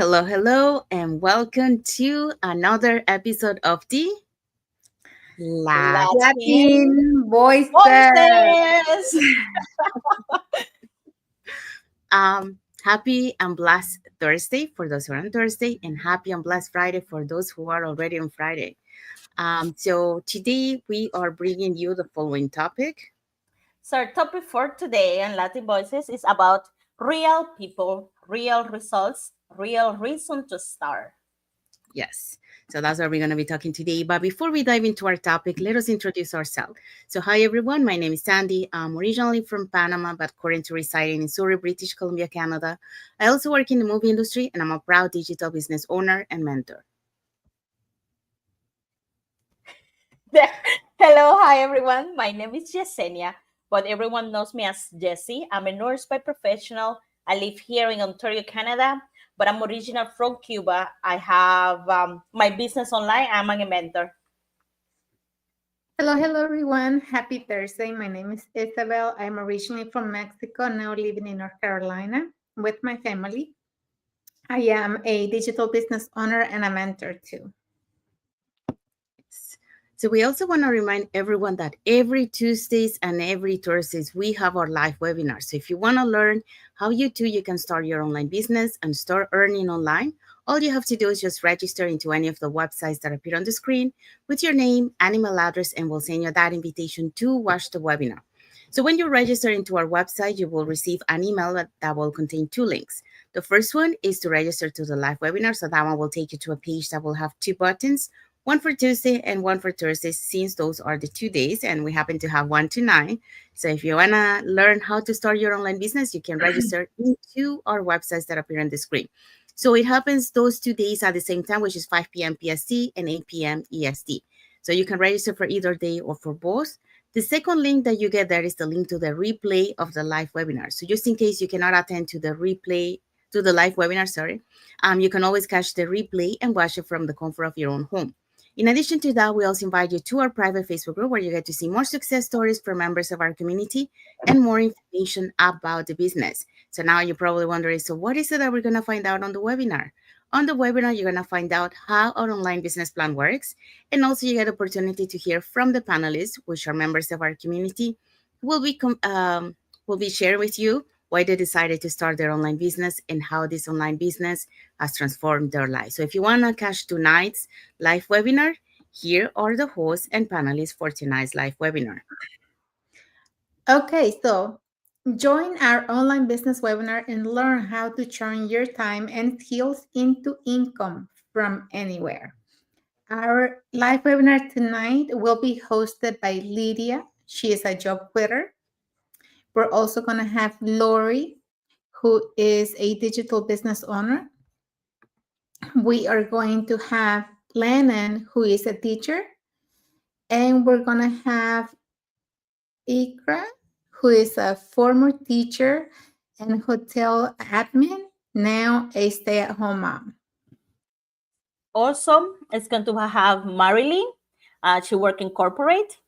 Hello, hello, and welcome to another episode of the Latin Latin voices. voices. Happy and blessed Thursday for those who are on Thursday, and happy and blessed Friday for those who are already on Friday. So today we are bringing you the following topic. So our topic for today on Latin Voices is about real people, real results, real reason to start. Yes. So that's what we're going to be talking today. But before we dive into our topic, let us introduce ourselves. So, hi everyone. My name is Sandy. I'm originally from Panama, but currently residing in Surrey, British Columbia, Canada. I also work in the movie industry, and I'm a proud digital business owner and mentor. Hello, hi everyone. My name is Yesenia, but everyone knows me as Jessie. I'm a nurse by professional. I live here in Ontario, Canada, but I'm original from Cuba. I have my business online. I'm a mentor. Hello, everyone. Happy Thursday. My name is Isabel. I'm originally from Mexico, now living in North Carolina with my family. I am a digital business owner and a mentor too. So we also want to remind everyone that every Tuesdays and every Thursdays we have our live webinars. So if you want to learn how you can start your online business and start earning online, all you have to do is just register into any of the websites that appear on the screen with your name and email address, and we'll send you that invitation to watch the webinar. So when you register into our website, you will receive an email that will contain two links. The first one is to register to the live webinar. So that one will take you to a page that will have two buttons, one for Tuesday and one for Thursday, since those are the 2 days, and we happen to have 1 to 9. So if you want to learn how to start your online business, you can register into our websites that appear on the screen. So it happens those 2 days at the same time, which is 5 p.m. PST and 8 p.m. EST. So you can register for either day or for both. The second link that you get there is the link to the replay of the live webinar. So just in case you cannot attend to the replay, to the live webinar, you can always catch the replay and watch it from the comfort of your own home. In addition to that, we also invite you to our private Facebook group where you get to see more success stories from members of our community and more information about the business. So now you're probably wondering, so what is it that we're going to find out on the webinar? On the webinar, you're going to find out how our online business plan works. And also you get opportunity to hear from the panelists, which are members of our community, who will be sharing with you why they decided to start their online business and how this online business has transformed their life. So if you want to catch tonight's live webinar, here are the hosts and panelists for tonight's live webinar. Okay, so join our online business webinar and learn how to turn your time and skills into income from anywhere. Our live webinar tonight will be hosted by Lydia. She is a job quitter. We're also going to have Lori, who is a digital business owner. We are going to have Lennon, who is a teacher. And we're going to have Ikra, who is a former teacher and hotel admin, now a stay-at-home mom. Also, it's going to have Marilyn. She works in corporate.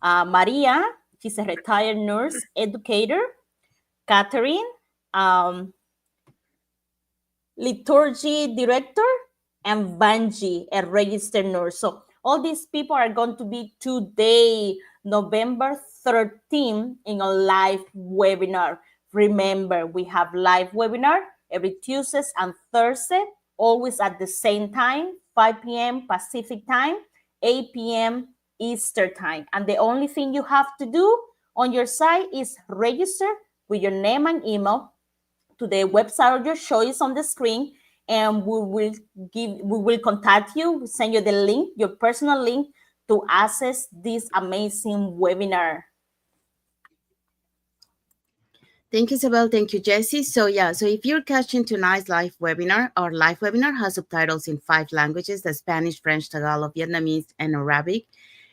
Maria, she's a retired nurse educator. Catherine, liturgy director, and Banji, a registered nurse. So all these people are going to be today, November 13th, in a live webinar. Remember, we have live webinar every Tuesdays and Thursday, always at the same time, 5 p.m. Pacific time, 8 p.m. Eastern time. And the only thing you have to do on your site is register with your name and email to the website of your choice on the screen, and we will contact you, send you the link, your personal link, to access this amazing webinar. Thank you, Isabel. Thank you, Jessie. So if you're catching tonight's live webinar, our live webinar has subtitles in 5 languages: the Spanish, French, Tagalog, Vietnamese, and Arabic.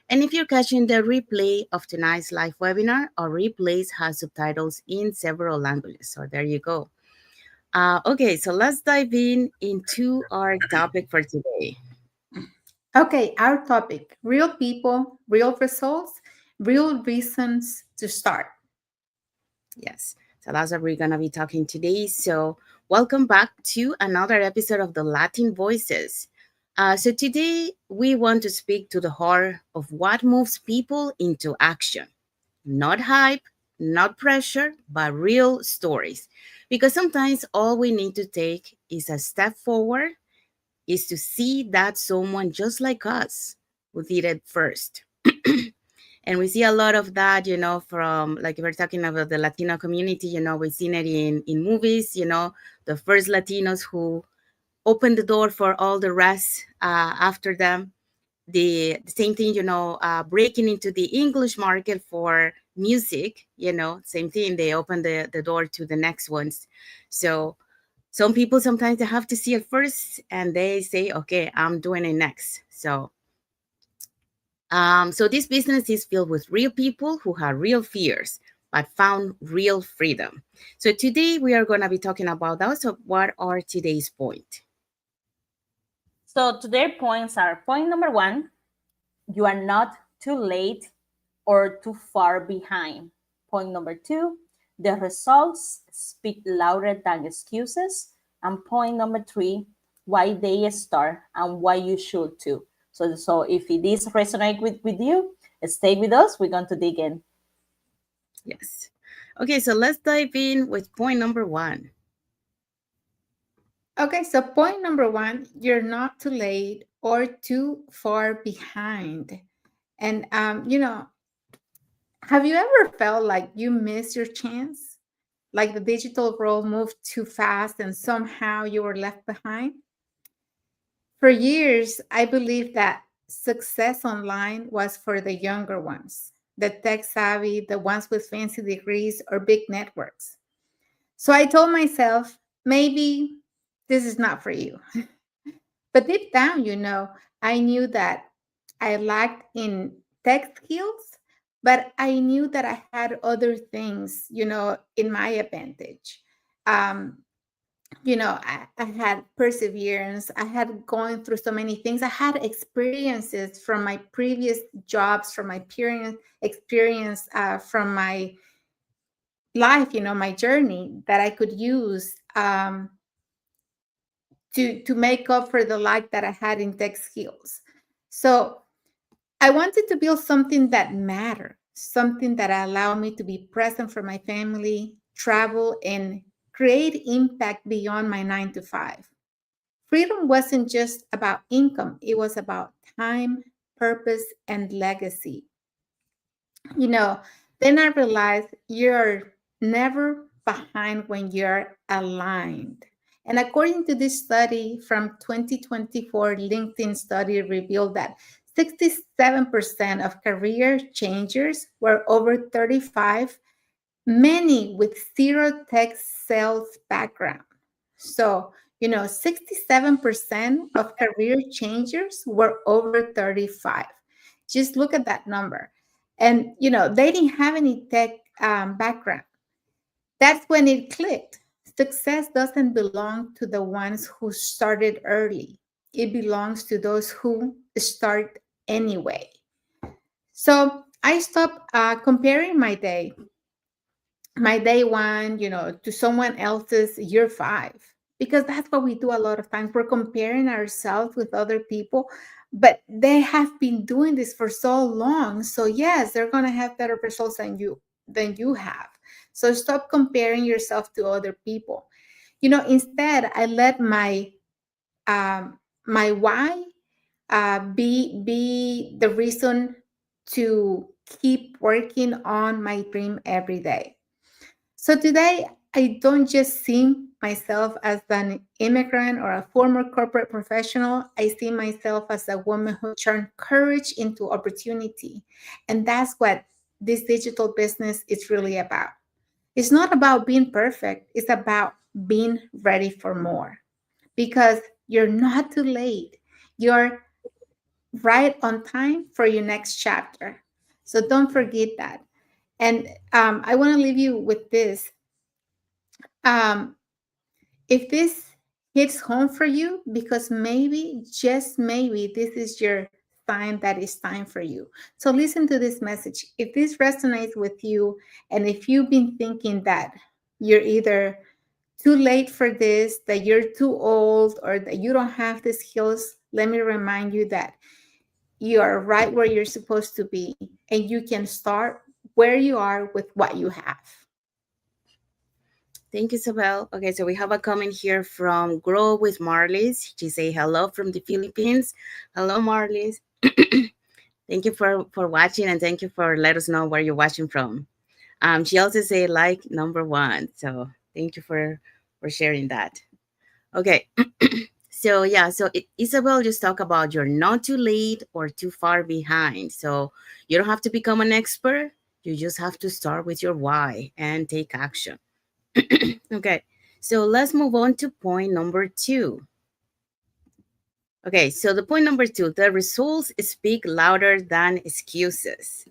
And if you're catching the replay of tonight's live webinar, our replays has subtitles in several languages. So there you go. Okay, so let's dive into our topic for today. Okay, our topic, real people, real results, real reasons to start. Yes, so that's what we're going to be talking today. So Welcome back to another episode of the Latin Voices. So, today we want to speak to the heart of what moves people into action. Not hype, not pressure, but real stories. Because sometimes all we need to take is a step forward, is to see that someone just like us who did it first. And we see a lot of that, from, like, if we're talking about the Latino community, we've seen it in movies, the first Latinos who opened the door for all the rest after them. The same thing, breaking into the English market for music, same thing, they open the door to the next ones. So some people sometimes they have to see it first and they say, okay, I'm doing it next. So this business is filled with real people who have real fears but found real freedom. So today we are going to be talking about that. So what are today's point? So today's points are: point number one, you are not too late or too far behind. Point number two, the results speak louder than excuses. And point number three, why they start and why you should too. So if this resonates with you, stay with us. We're going to dig in. Yes. Okay, so let's dive in with point number one. Okay, so point number one, you're not too late or too far behind. And, have you ever felt like you missed your chance? Like the digital world moved too fast and somehow you were left behind? For years, I believed that success online was for the younger ones, the tech savvy, the ones with fancy degrees or big networks. So I told myself, maybe this is not for you. But deep down, I knew that I lacked in tech skills, but I knew that I had other things, in my advantage. Um, I had perseverance. I had gone through so many things. I had experiences from my previous jobs, from my experience from my life, my journey that I could use to make up for the lack that I had in tech skills. So I wanted to build something that mattered, something that allowed me to be present for my family, travel, and create impact beyond my 9 to 5. Freedom wasn't just about income, it was about time, purpose, and legacy. You know, then I realized you're never behind when you're aligned. And according to this study from 2024, LinkedIn study revealed that 67% of career changers were over 35, many with zero tech sales background. So, 67% of career changers were over 35. Just look at that number. And, they didn't have any tech background. That's when it clicked. Success doesn't belong to the ones who started early, it belongs to those who start anyway. So I stopped comparing my day one, to someone else's year 5, because that's what we do a lot of times. We're comparing ourselves with other people, but they have been doing this for so long. So yes, they're going to have better results than you have. So stop comparing yourself to other people. Instead, I let um, my why be the reason to keep working on my dream every day. So today, I don't just see myself as an immigrant or a former corporate professional. I see myself as a woman who turned courage into opportunity. And that's what this digital business is really about. It's not about being perfect, it's about being ready for more, because you're not too late. You're right on time for your next chapter. So don't forget that. And I want to leave you with this. Um, if this hits home for you, because maybe, just maybe, this is your sign that it's time for you. So listen to this message. If this resonates with you, and if you've been thinking that you're either too late for this, that you're too old, or that you don't have the skills, let me remind you that you are right where you're supposed to be, and you can start where you are with what you have. Thank you, Isabel. Okay, so we have a comment here from Grow with Marlies. She say hello from the Philippines. Hello, Marlies. Thank you for watching, and thank you for let us know where you're watching from. She also say like number one. So thank you for sharing that. Okay. So yeah, so Isabel just talk about you're not too late or too far behind. So you don't have to become an expert. You just have to start with your why and take action. Okay, so let's move on to point number two. Okay, so the point number two, the results speak louder than excuses.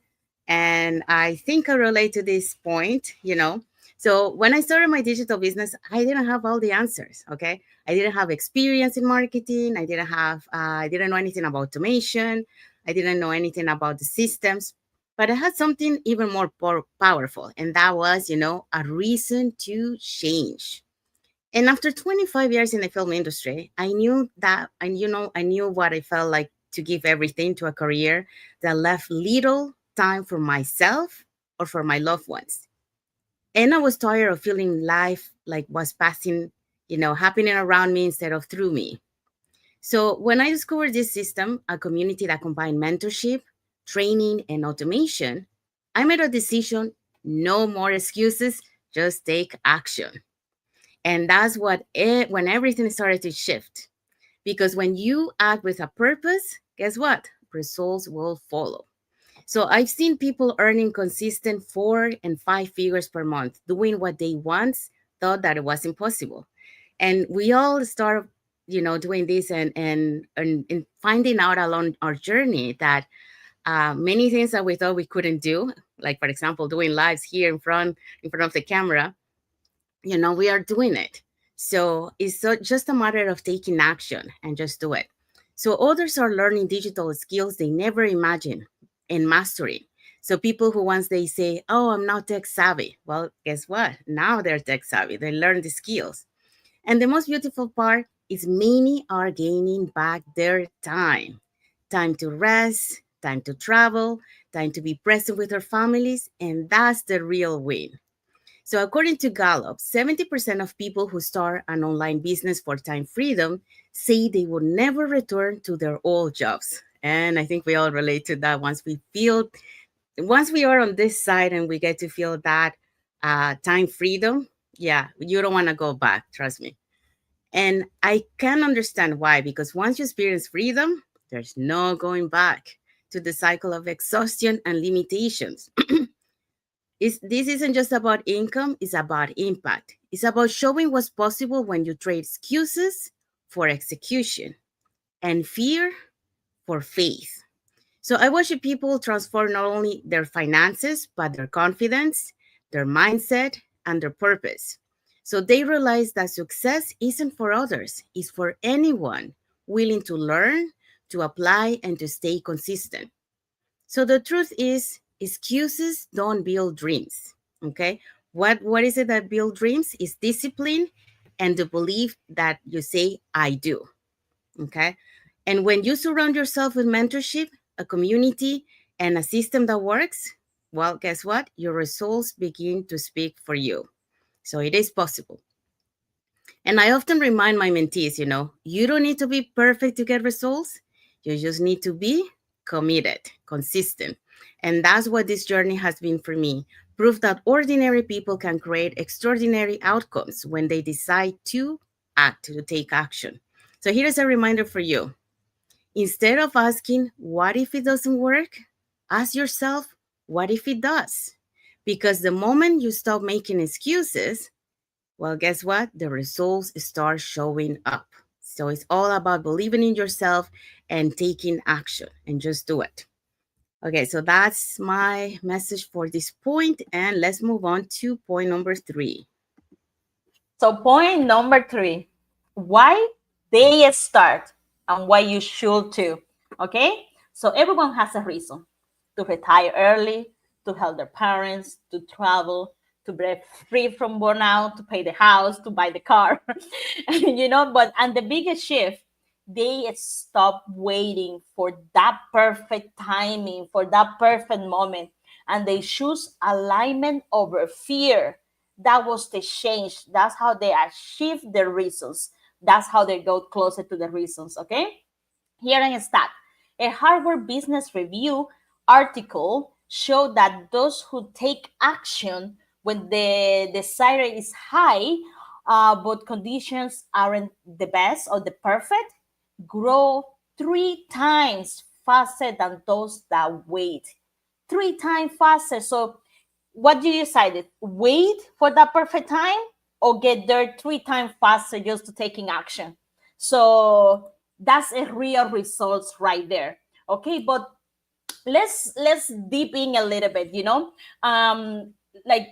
And I think I relate to this point. So when I started my digital business, I didn't have all the answers. Okay, I didn't have experience in marketing. I didn't know anything about automation. I didn't know anything about the systems. But I had something even more powerful, and that was a reason to change. And after 25 years in the film industry, I knew that, and I knew what I felt like to give everything to a career that left little time for myself or for my loved ones. And I was tired of feeling life like was passing, happening around me instead of through me. So when I discovered this system, a community that combined mentorship, training, and automation, I made a decision: no more excuses, just take action. And that's when everything started to shift. Because when you act with a purpose, guess what? Results will follow. So I've seen people earning consistent 4 and 5 figures per month, doing what they once thought that it was impossible. And we all start doing this and finding out along our journey that many things that we thought we couldn't do, like for example, doing lives here in front of the camera, we are doing it. So it's just a matter of taking action and just do it. So others are learning digital skills they never imagined and mastering. So people who once they say, "Oh, I'm not tech savvy," well, guess what? Now they're tech savvy. They learn the skills. And the most beautiful part is many are gaining back their time to rest, time to travel, time to be present with their families, and that's the real win. So, according to Gallup, 70% of people who start an online business for time freedom say they will never return to their old jobs. And I think we all relate to that once we are on this side and we get to feel that time freedom, yeah, you don't want to go back, trust me. And I can understand why, because once you experience freedom, there's no going back to the cycle of exhaustion and limitations. This isn't just about income, it's about impact. It's about showing what's possible when you trade excuses for execution and fear for faith. So I watch people transform not only their finances, but their confidence, their mindset, and their purpose. So they realize that success isn't for others, it's for anyone willing to learn, to apply, and to stay consistent. So the truth is, excuses don't build dreams. Okay. What is it that build dreams? Is discipline and the belief that you say, I do. Okay. And when you surround yourself with mentorship, a community, and a system that works, well, guess what? Your results begin to speak for you. So it is possible. And I often remind my mentees, you don't need to be perfect to get results. You just need to be committed, consistent. And that's what this journey has been for me. Proof that ordinary people can create extraordinary outcomes when they decide to act, to take action. So here's a reminder for you. Instead of asking, what if it doesn't work? Ask yourself, what if it does? Because the moment you stop making excuses, well, guess what? The results start showing up. So it's all about believing in yourself and taking action and just do it. Okay, so that's my message for this point, and let's move on to point number three. So point number 3, why they start and why you should too. Okay? So everyone has a reason: to retire early, to help their parents, to travel, to break free from burnout, to pay the house, to buy the car, but and the biggest shift, they stop waiting for that perfect timing, for that perfect moment, and they choose alignment over fear. That was the change. That's how they achieve the reasons. That's how they go closer to the reasons. Okay, here in stat, a Harvard Business Review article showed that those who take action when the desire is high, but conditions aren't the best or the perfect, grow 3 times faster than those that wait. 3 times faster. So, what do you decide? Wait for that perfect time or get there 3 times faster just to taking action? So, that's a real results right there. Okay, but let's deep in a little bit. Like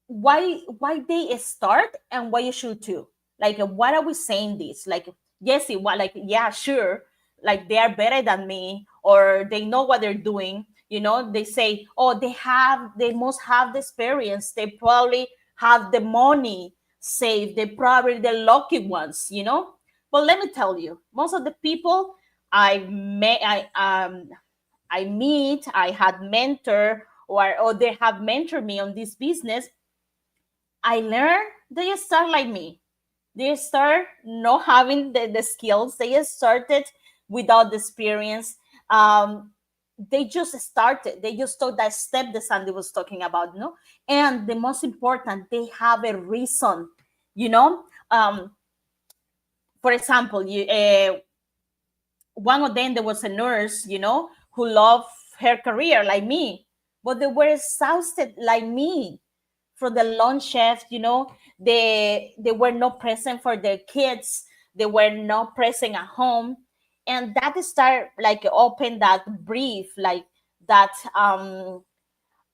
why they start and why you should too. Like what are we saying this? Like yes, what, like yeah, sure, like they are better than me or they know what they're doing. They say, oh, they must have the experience, they probably have the money saved, they probably the lucky ones. But let me tell you, most of the people I meet, I had mentor, or they have mentored me on this business. I learned they start like me. They start not having the skills. They started without the experience. They just started. They just took that step that Sandy was talking about, And the most important, they have a reason, you know. For example, one of them, there was a nurse, who loved her career like me, but they were exhausted like me from the long shift. They were not present for their kids. They were not present at home, and that start like open that brief, like that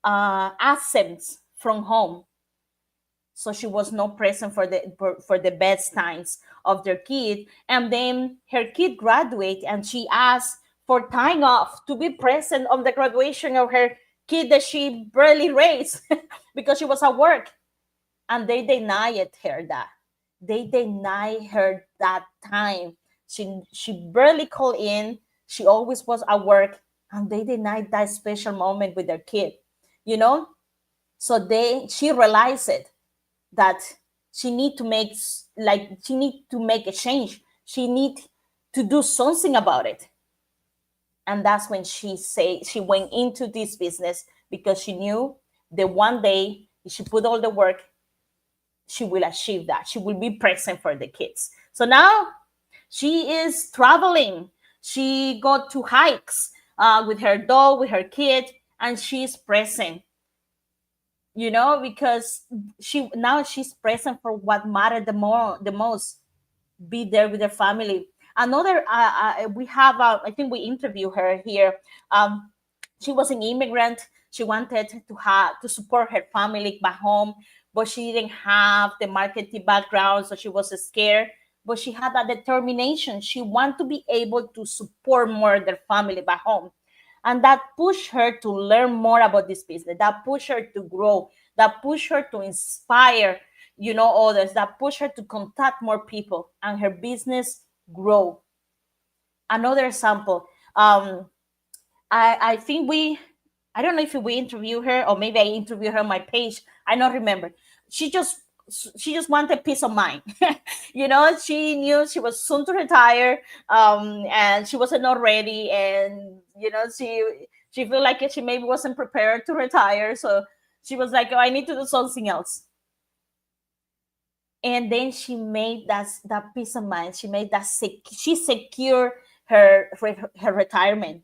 absence from home. So she was not present for the best times of their kid, and then her kid graduate and she asked for time off to be present on the graduation of her kid that she barely raised because she was at work, and they denied her that. They denied her that time. She barely called in. She always was at work, and they denied that special moment with their kid. you know so she realized it, that she need to make a change. She need to do something about it. And that's when she went into this business, because she knew that one day if she put all the work, she will achieve that. She will be present for the kids. So now she is traveling. She got to hikes with her dog, with her kid, and she's present. Because she's present for what mattered the most. Be there with her family. Another, we have, I think we interviewed her here. She was an immigrant. She wanted to support her family back home, but she didn't have the marketing background, so she was scared. But she had that determination. She wanted to be able to support more their family back home, and that pushed her to learn more about this business. That pushed her to grow. That pushed her to inspire, others. That pushed her to contact more people, and her business grow. Another example, I think I don't know if we interview her or maybe I interview her on my page. I don't remember. She just wanted peace of mind. She knew she was soon to retire, and she wasn't not ready, and she felt like she maybe wasn't prepared to retire, so she was like, oh, I need to do something else. And then she made that peace of mind. She made that she secured her retirement.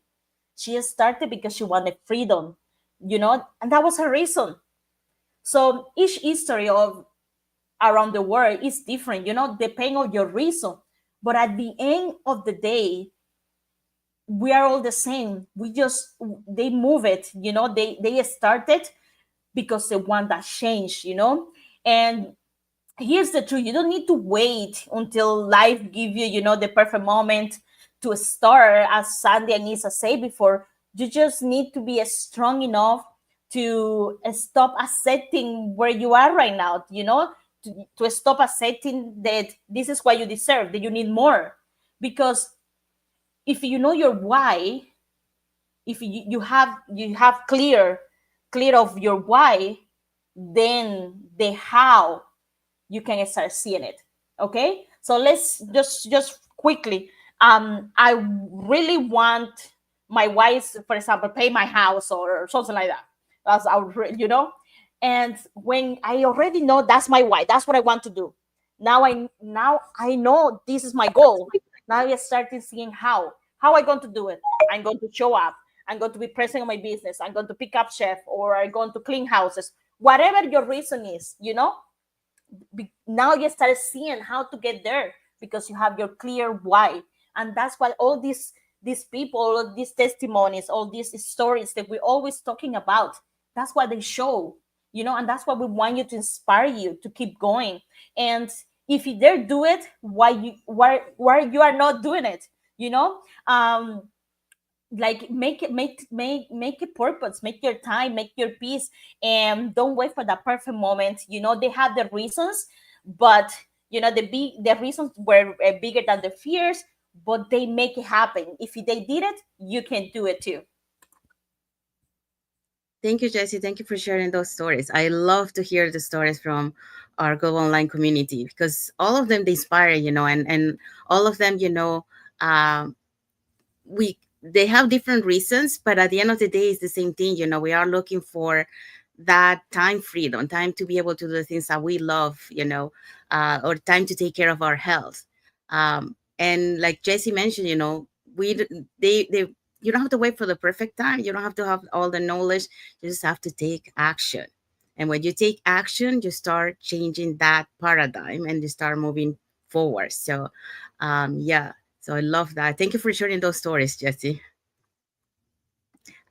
She started because she wanted freedom, and that was her reason. So each history of around the world is different, depending on your reason. But at the end of the day, we are all the same. They move it, they started because they want that change, and here's the truth: you don't need to wait until life give you, the perfect moment to start, as Sandy and Isa say before. You just need to be strong enough to stop accepting where you are right now, to stop accepting that this is what you deserve, that you need more. Because if you know your why, if you have clear of your why, then the how you can start seeing it. Okay, so let's just quickly, I really want my wife, for example, pay my house or something like that. That's our, and when I already know that's my why, that's what I want to do. Now I know this is my goal. Now I started seeing how I going to do it. I'm going to show up. I'm going to be present in my business. I'm going to pick up chef, or I'm going to clean houses. Whatever your reason is, now you start seeing how to get there, because you have your clear why. And that's what all these people, all these testimonies, all these stories that we're always talking about, that's what they show, and that's what we want you to inspire you to keep going. And if you dare do it, why you are not doing it, you know um like make a purpose, make your time, make your peace, and don't wait for that perfect moment. They have the reasons, but the reasons were bigger than the fears, but they make it happen. If they did it, you can do it too. Thank you, Jesse. Thank you for sharing those stories. I love to hear the stories from our Global Online community, because all of them they inspire, and all of them, um, we they have different reasons, but at the end of the day, it's the same thing. We are looking for that time freedom, time to be able to do the things that we love, or time to take care of our health. And like Jesse mentioned, we d- they you don't have to wait for the perfect time. You don't have to have all the knowledge. You just have to take action. And when you take action, you start changing that paradigm and you start moving forward. So, yeah. So I love that. Thank you for sharing those stories, Jesse.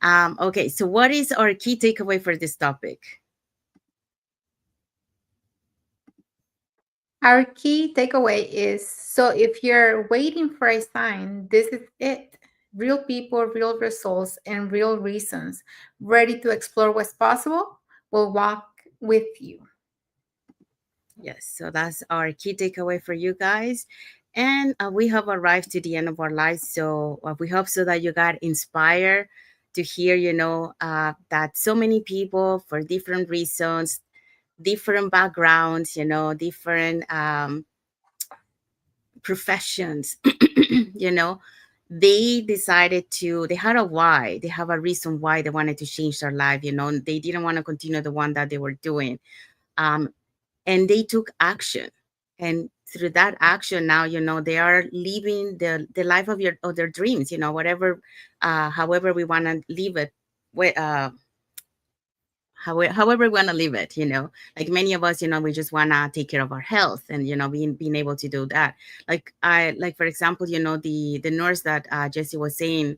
Okay, so what is our key takeaway for this topic? Our key takeaway is, so if you're waiting for a sign, this is it. Real people, real results, and real reasons. Ready to explore what's possible? Will walk with you. Yes, so that's our key takeaway for you guys. And we have arrived to the end of our lives. So we hope so that you got inspired to hear, that so many people for different reasons, different backgrounds, different professions, you know, they had a why, they have a reason why they wanted to change their life, they didn't want to continue the one that they were doing. Um, and they took action, and through that action now they are living the life of their dreams, whatever however we want to live it, however we want to live it, like many of us, we just want to take care of our health, and being able to do that. Like for example, the nurse that Jesse was saying,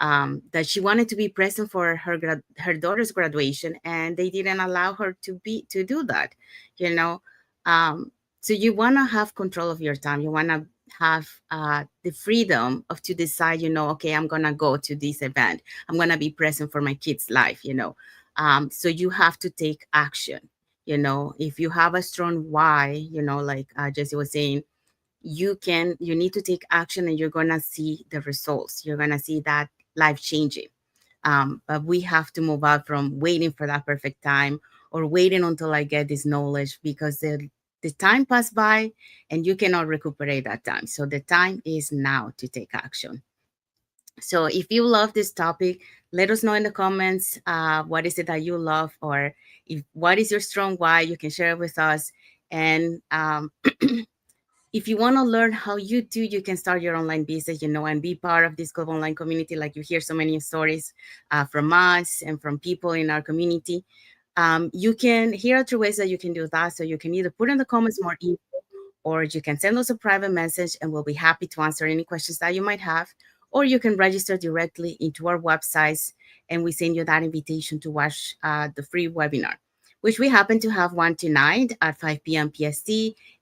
that she wanted to be present for her daughter's graduation, and they didn't allow her to do that, you know. Um, so you want to have control of your time. You want to have the freedom of to decide, okay, I'm gonna go to this event. I'm gonna be present for my kid's life, So you have to take action. If you have a strong why, like Jesse was saying, you need to take action, and you're gonna see the results. You're gonna see that life changing. But we have to move out from waiting for that perfect time, or waiting until I get this knowledge, because the time passed by and you cannot recuperate that time. So the time is now to take action. So if you love this topic, let us know in the comments, what is it that you love, or what is your strong why. You can share it with us. And if you want to learn how you can start your online business, and be part of this global online community, like you hear so many stories from us and from people in our community, you can, here are two ways that you can do that. So you can either put in the comments more info, or you can send us a private message, and we'll be happy to answer any questions that you might have. Or you can register directly into our websites, and we send you that invitation to watch the free webinar, which we happen to have one tonight at 5 p.m. PST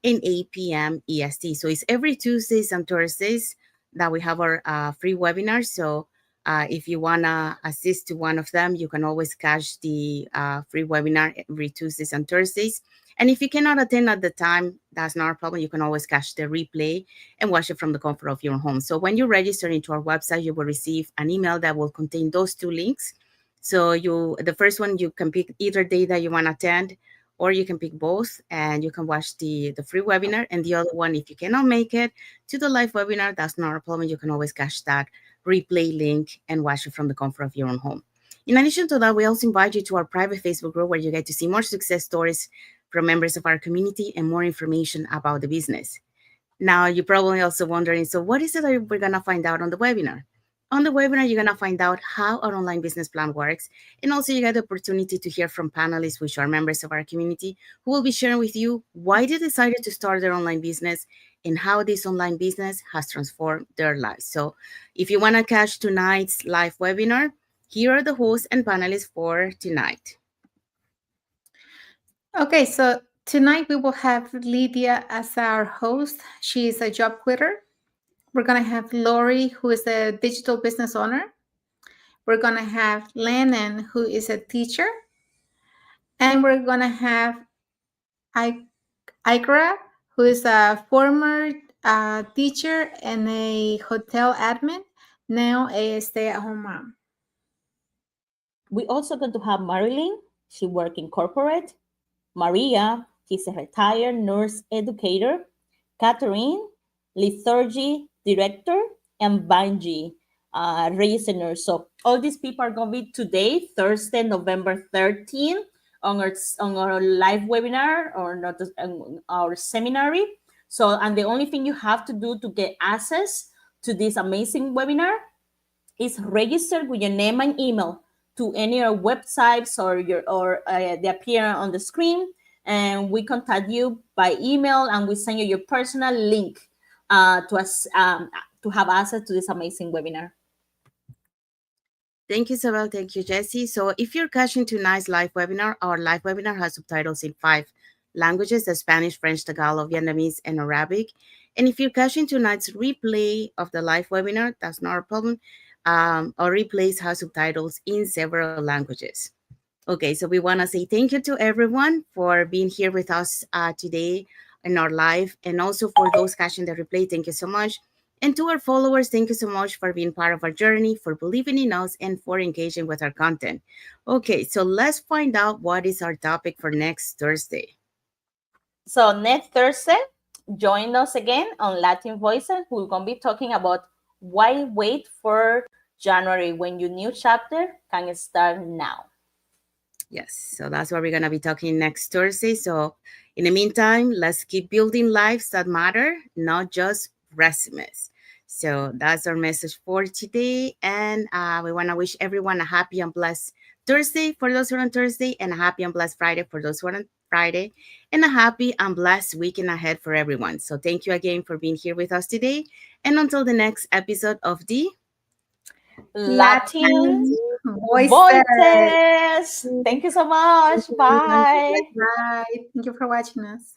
and 8 p.m. EST. So it's every Tuesdays and Thursdays that we have our free webinar. So If you want to assist to one of them, you can always catch the free webinar every Tuesdays and Thursdays. And if you cannot attend at the time, that's not a problem. You can always catch the replay and watch it from the comfort of your home. So when you register into our website, you will receive an email that will contain those two links. So the first one, you can pick either day that you want to attend, or you can pick both and you can watch the free webinar. And the other one, if you cannot make it to the live webinar, that's not a problem. You can always catch that replay link and watch it from the comfort of your own home. In addition to that, we also invite you to our private Facebook group where you get to see more success stories from members of our community and more information about the business. Now, you're probably also wondering, so what is it that we're going to find out on the webinar? On the webinar, you're going to find out how our online business plan works. And also you get the opportunity to hear from panelists, which are members of our community, who will be sharing with you why they decided to start their online business and how this online business has transformed their lives. So if you want to catch tonight's live webinar, here are the hosts and panelists for tonight. Okay, so tonight we will have Lydia as our host. She is a job quitter. We're going to have Lori, who is a digital business owner. We're going to have Lennon, who is a teacher. And we're going to have Igra, who is a former teacher and a hotel admin, now a stay-at-home mom. We also going to have Marilyn. She works in corporate. Maria, she's a retired nurse educator. Catherine, liturgy director. And Banji, registered nurse. So all these people are going to be today, Thursday, November 13th, on our live webinar or not our seminary. So, and the only thing you have to do to get access to this amazing webinar is register with your name and email to any of our websites or they appear on the screen, and we contact you by email and we send you your personal link to us to have access to this amazing webinar. Thank you, Isabel. Thank you, Jessie. So if you're catching tonight's live webinar, our live webinar has subtitles in 5 languages: Spanish, French, Tagalog, Vietnamese, and Arabic. And if you're catching tonight's replay of the live webinar, that's not a problem. Our replays have subtitles in several languages. Okay, so we want to say thank you to everyone for being here with us today in our live. And also for those catching the replay, thank you so much. And to our followers, thank you so much for being part of our journey, for believing in us, and for engaging with our content. Okay, so let's find out what is our topic for next Thursday. So next Thursday, join us again on Latin Voices. We're going to be talking about why wait for January when your new chapter can start now. Yes, so that's what we're going to be talking next Thursday. So in the meantime, let's keep building lives that matter, not just resumes. So that's our message for today. And we want to wish everyone a happy and blessed Thursday for those who are on Thursday, and a happy and blessed Friday for those who are on Friday, and a happy and blessed weekend ahead for everyone. So thank you again for being here with us today. And until the next episode of the Latin Voices. Thank you so much. Bye. Bye. Thank you for watching us.